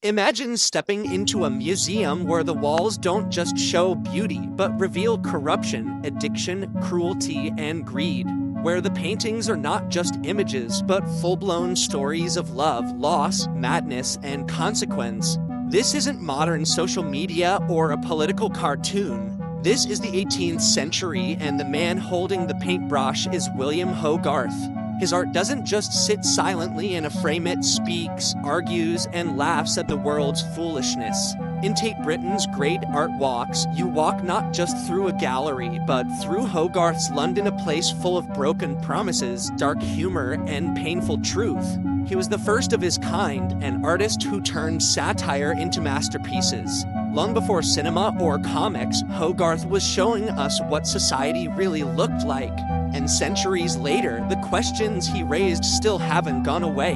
Imagine stepping into a museum where the walls don't just show beauty, but reveal corruption, addiction, cruelty, and greed. Where the paintings are not just images, but full-blown stories of love, loss, madness, and consequence. This isn't modern social media or a political cartoon. This is the 18th century, and the man holding the paintbrush is William Hogarth. His art doesn't just sit silently in a frame, it speaks, argues, and laughs at the world's foolishness. In Tate Britain's Great Art Walks, you walk not just through a gallery, but through Hogarth's London, a place full of broken promises, dark humor, and painful truth. He was the first of his kind, an artist who turned satire into masterpieces. Long before cinema or comics, Hogarth was showing us what society really looked like. And centuries later, the questions he raised still haven't gone away.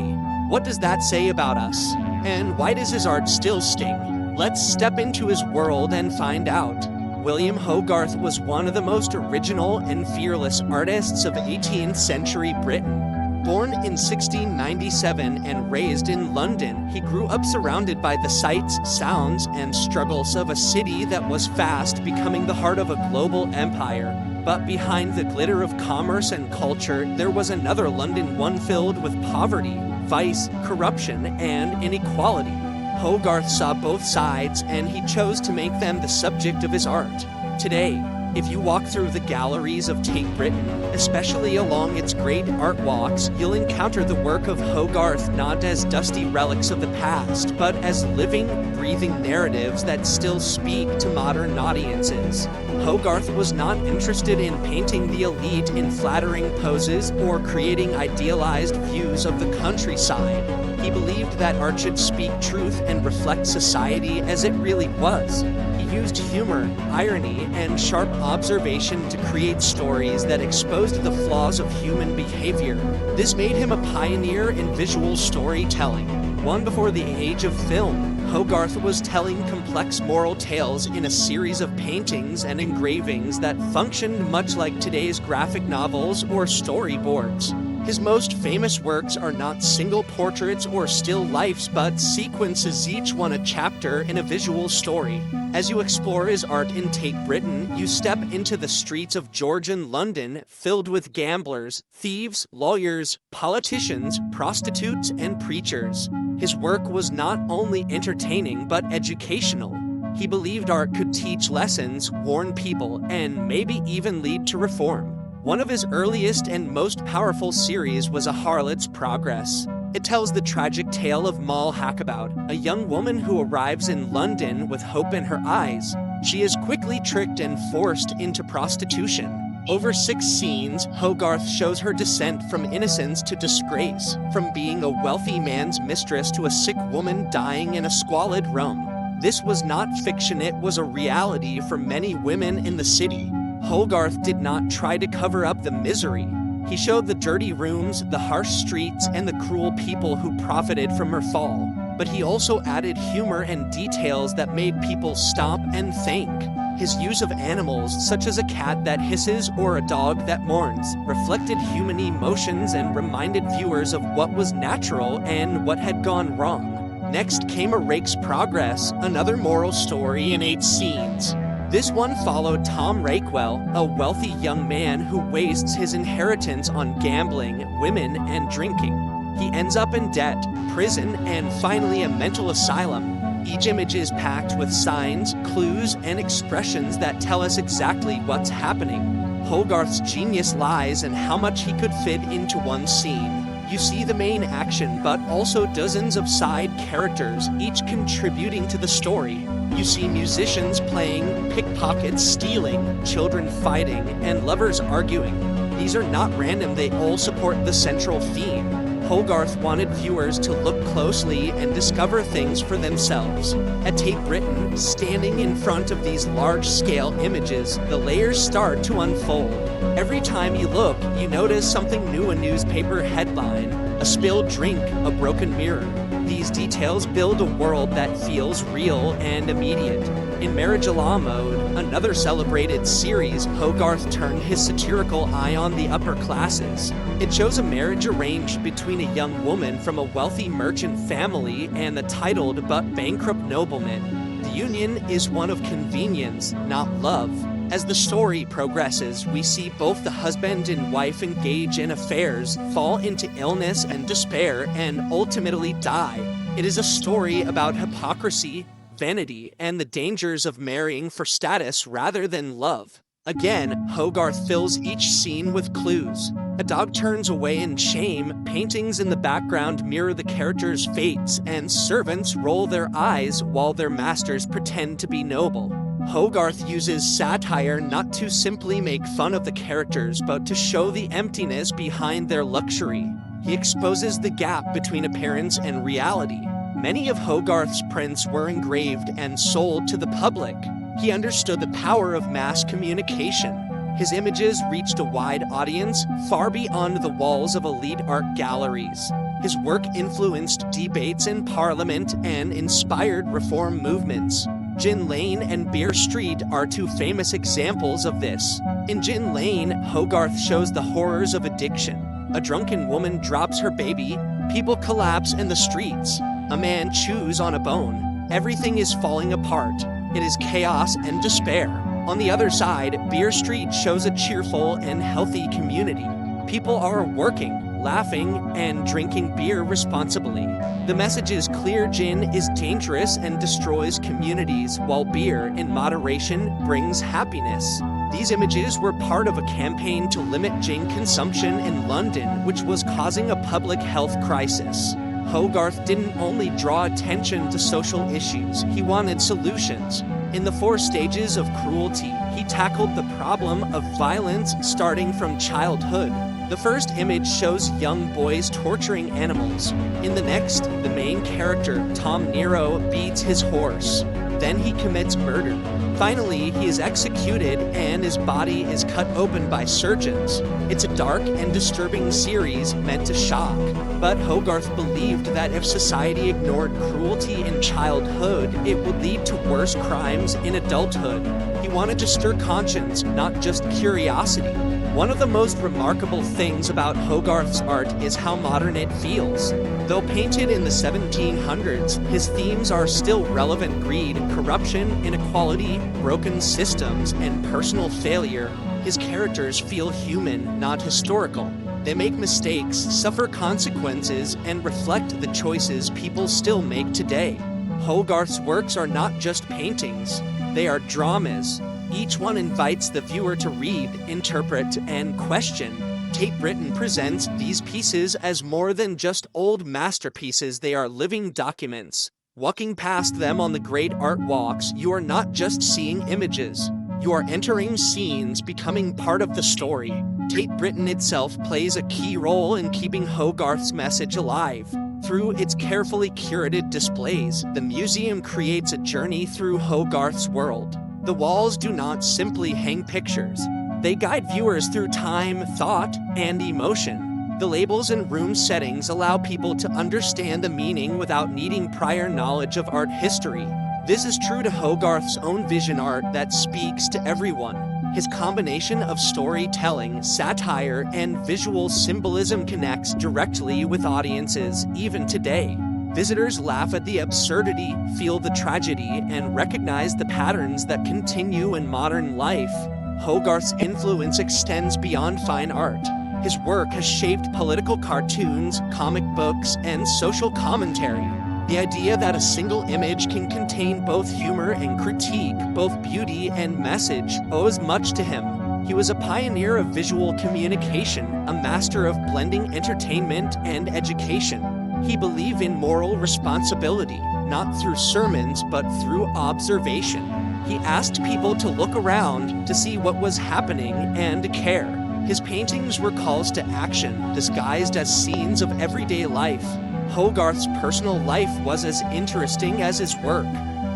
What does that say about us? And why does his art still sting? Let's step into his world and find out. William Hogarth was one of the most original and fearless artists of 18th century Britain. Born in 1697 and raised in London, he grew up surrounded by the sights, sounds, and struggles of a city that was fast becoming the heart of a global empire. But behind the glitter of commerce and culture, there was another London, one filled with poverty, vice, corruption, and inequality. Hogarth saw both sides, and he chose to make them the subject of his art. Today, if you walk through the galleries of Tate Britain, especially along its great art walks, you'll encounter the work of Hogarth not as dusty relics of the past, but as living, breathing narratives that still speak to modern audiences. Hogarth was not interested in painting the elite in flattering poses or creating idealized views of the countryside. He believed that art should speak truth and reflect society as it really was. He used humor, irony, and sharp observation to create stories that exposed the flaws of human behavior. This made him a pioneer in visual storytelling. One before the age of film, Hogarth was telling complex moral tales in a series of paintings and engravings that functioned much like today's graphic novels or storyboards. His most famous works are not single portraits or still lifes, but sequences, each one a chapter in a visual story. As you explore his art in Tate Britain, you step into the streets of Georgian London, filled with gamblers, thieves, lawyers, politicians, prostitutes, and preachers. His work was not only entertaining, but educational. He believed art could teach lessons, warn people, and maybe even lead to reform. One of his earliest and most powerful series was A Harlot's Progress. It tells the tragic tale of Moll Hackabout, a young woman who arrives in London with hope in her eyes. She is quickly tricked and forced into prostitution. Over 6 scenes, Hogarth shows her descent from innocence to disgrace, from being a wealthy man's mistress to a sick woman dying in a squalid room. This was not fiction, it was a reality for many women in the city. Hogarth did not try to cover up the misery. He showed the dirty rooms, the harsh streets, and the cruel people who profited from her fall. But he also added humor and details that made people stop and think. His use of animals, such as a cat that hisses or a dog that mourns, reflected human emotions and reminded viewers of what was natural and what had gone wrong. Next came A Rake's Progress, another moral story in 8 scenes. This one followed Tom Rakewell, a wealthy young man who wastes his inheritance on gambling, women, and drinking. He ends up in debt, prison, and finally a mental asylum. Each image is packed with signs, clues, and expressions that tell us exactly what's happening. Hogarth's genius lies in how much he could fit into one scene. You see the main action, but also dozens of side characters, each contributing to the story. You see musicians playing, pickpockets stealing, children fighting, and lovers arguing. These are not random, they all support the central theme. Hogarth wanted viewers to look closely and discover things for themselves. At Tate Britain, standing in front of these large-scale images, the layers start to unfold. Every time you look, you notice something new: a newspaper headline, a spilled drink, a broken mirror. These details build a world that feels real and immediate. In Marriage Law Mode, another celebrated series, Hogarth turned his satirical eye on the upper classes. It shows a marriage arranged between a young woman from a wealthy merchant family and a titled but bankrupt nobleman. The union is one of convenience, not love. As the story progresses, we see both the husband and wife engage in affairs, fall into illness and despair, and ultimately die. It is a story about hypocrisy, vanity, and the dangers of marrying for status rather than love. Again, Hogarth fills each scene with clues. A dog turns away in shame, paintings in the background mirror the characters' fates, and servants roll their eyes while their masters pretend to be noble. Hogarth uses satire not to simply make fun of the characters, but to show the emptiness behind their luxury. He exposes the gap between appearance and reality. Many of Hogarth's prints were engraved and sold to the public. He understood the power of mass communication. His images reached a wide audience, far beyond the walls of elite art galleries. His work influenced debates in Parliament and inspired reform movements. Gin Lane and Beer Street are two famous examples of this. In Gin Lane, Hogarth shows the horrors of addiction. A drunken woman drops her baby, people collapse in the streets. A man chews on a bone. Everything is falling apart. It is chaos and despair. On the other side, Beer Street shows a cheerful and healthy community. People are working, laughing, and drinking beer responsibly. The message is clear: gin is dangerous and destroys communities, while beer, in moderation, brings happiness. These images were part of a campaign to limit gin consumption in London, which was causing a public health crisis. Hogarth didn't only draw attention to social issues, he wanted solutions. In the 4 stages of cruelty, he tackled the problem of violence starting from childhood. The first image shows young boys torturing animals. In the next, the main character, Tom Nero, beats his horse. Then he commits murder. Finally, he is executed and his body is cut open by surgeons. It's a dark and disturbing series meant to shock. But Hogarth believed that if society ignored cruelty in childhood, it would lead to worse crimes in adulthood. He wanted to stir conscience, not just curiosity. One of the most remarkable things about Hogarth's art is how modern it feels. Though painted in the 1700s, his themes are still relevant: greed, corruption, inequality, broken systems, and personal failure. His characters feel human, not historical. They make mistakes, suffer consequences, and reflect the choices people still make today. Hogarth's works are not just paintings, they are dramas. Each one invites the viewer to read, interpret, and question. Tate Britain presents these pieces as more than just old masterpieces. They are living documents. Walking past them on the great art walks, you are not just seeing images. You are entering scenes, becoming part of the story. Tate Britain itself plays a key role in keeping Hogarth's message alive. Through its carefully curated displays, the museum creates a journey through Hogarth's world. The walls do not simply hang pictures. They guide viewers through time, thought, and emotion. The labels and room settings allow people to understand the meaning without needing prior knowledge of art history. This is true to Hogarth's own vision art that speaks to everyone. His combination of storytelling, satire, and visual symbolism connects directly with audiences, even today. Visitors laugh at the absurdity, feel the tragedy, and recognize the patterns that continue in modern life. Hogarth's influence extends beyond fine art. His work has shaped political cartoons, comic books, and social commentary. The idea that a single image can contain both humor and critique, both beauty and message, owes much to him. He was a pioneer of visual communication, a master of blending entertainment and education. He believed in moral responsibility, not through sermons, but through observation. He asked people to look around to see what was happening and to care. His paintings were calls to action, disguised as scenes of everyday life. Hogarth's personal life was as interesting as his work.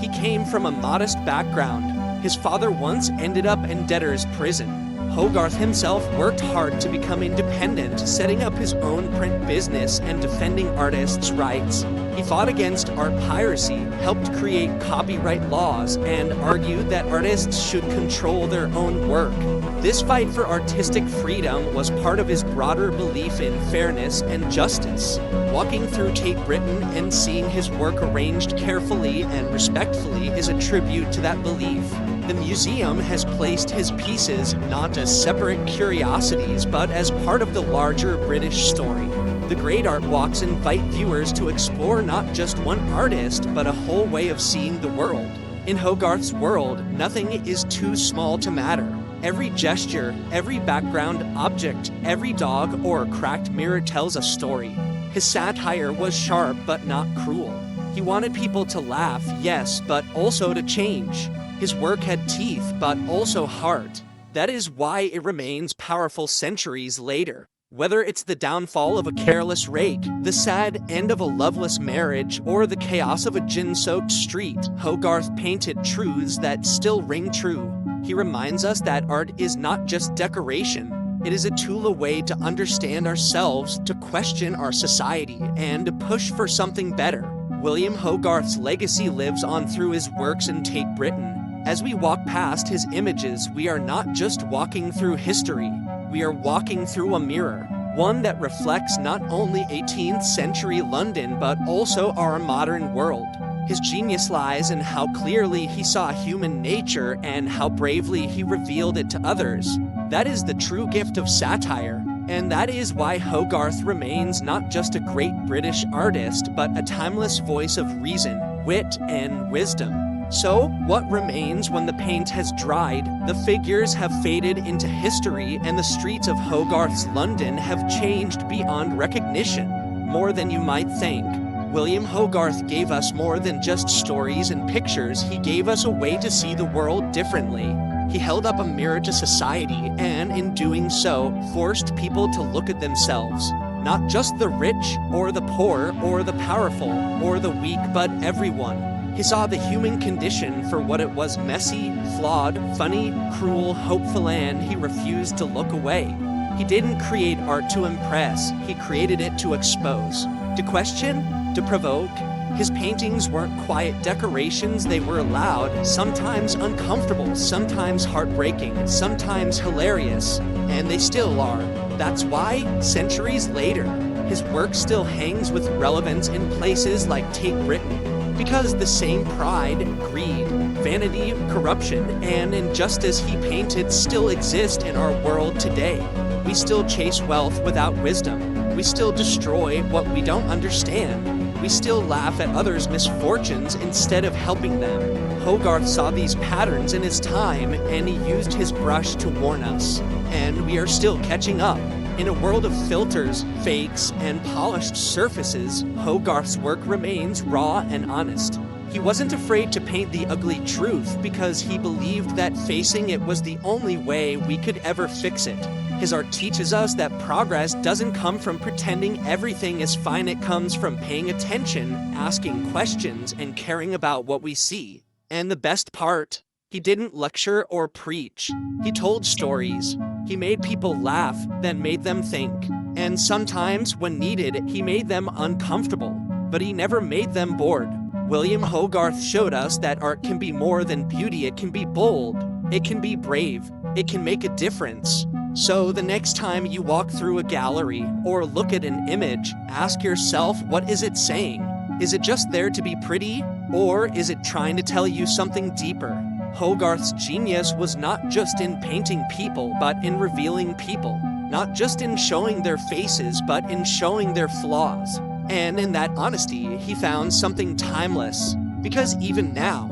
He came from a modest background. His father once ended up in debtor's prison. Hogarth himself worked hard to become independent, setting up his own print business and defending artists' rights. He fought against art piracy, helped create copyright laws, and argued that artists should control their own work. This fight for artistic freedom was part of his broader belief in fairness and justice. Walking through Tate Britain and seeing his work arranged carefully and respectfully is a tribute to that belief. The museum has placed his pieces not as separate curiosities, but as part of the larger British story. The Great Art Walks invite viewers to explore not just one artist, but a whole way of seeing the world. In Hogarth's world, nothing is too small to matter. Every gesture, every background object, every dog or cracked mirror tells a story. His satire was sharp but not cruel. He wanted people to laugh, yes, but also to change. His work had teeth, but also heart. That is why it remains powerful centuries later. Whether it's the downfall of a careless rake, the sad end of a loveless marriage, or the chaos of a gin-soaked street, Hogarth painted truths that still ring true. He reminds us that art is not just decoration. It is a tool, a way to understand ourselves, to question our society, and to push for something better. William Hogarth's legacy lives on through his works in Tate Britain. As we walk past his images, we are not just walking through history. We are walking through a mirror, one that reflects not only 18th century London, but also our modern world. His genius lies in how clearly he saw human nature and how bravely he revealed it to others. That is the true gift of satire, and that is why Hogarth remains not just a great British artist, but a timeless voice of reason, wit, and wisdom. So, what remains when the paint has dried, the figures have faded into history, and the streets of Hogarth's London have changed beyond recognition? More than you might think. William Hogarth gave us more than just stories and pictures. He gave us a way to see the world differently. He held up a mirror to society, and in doing so, forced people to look at themselves. Not just the rich, or the poor, or the powerful, or the weak, but everyone. He saw the human condition for what it was: messy, flawed, funny, cruel, hopeful, and he refused to look away. He didn't create art to impress, he created it to expose, to question, to provoke. His paintings weren't quiet decorations, they were loud, sometimes uncomfortable, sometimes heartbreaking, sometimes hilarious, and they still are. That's why, centuries later, his work still hangs with relevance in places like Tate Britain. Because the same pride, greed, vanity, corruption, and injustice he painted still exist in our world today. We still chase wealth without wisdom. We still destroy what we don't understand. We still laugh at others' misfortunes instead of helping them. Hogarth saw these patterns in his time, and he used his brush to warn us. And we are still catching up. In a world of filters, fakes, and polished surfaces, Hogarth's work remains raw and honest. He wasn't afraid to paint the ugly truth because he believed that facing it was the only way we could ever fix it. His art teaches us that progress doesn't come from pretending everything is fine. It comes from paying attention, asking questions, and caring about what we see. And the best part, he didn't lecture or preach. He told stories. He made people laugh, then made them think. And sometimes, when needed, he made them uncomfortable. But he never made them bored. William Hogarth showed us that art can be more than beauty. It can be bold. It can be brave. It can make a difference. So the next time you walk through a gallery or look at an image, ask yourself, what is it saying? Is it just there to be pretty? Or is it trying to tell you something deeper? Hogarth's genius was not just in painting people, but in revealing people. Not just in showing their faces, but in showing their flaws. And in that honesty, he found something timeless. Because even now,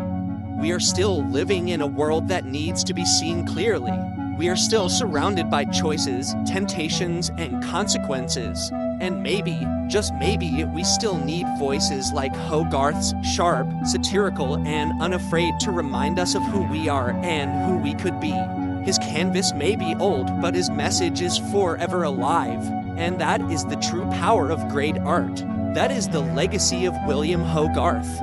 we are still living in a world that needs to be seen clearly. We are still surrounded by choices, temptations, and consequences. And maybe, just maybe, we still need voices like Hogarth's, sharp, satirical, and unafraid, to remind us of who we are and who we could be. His canvas may be old, but his message is forever alive. And that is the true power of great art. That is the legacy of William Hogarth.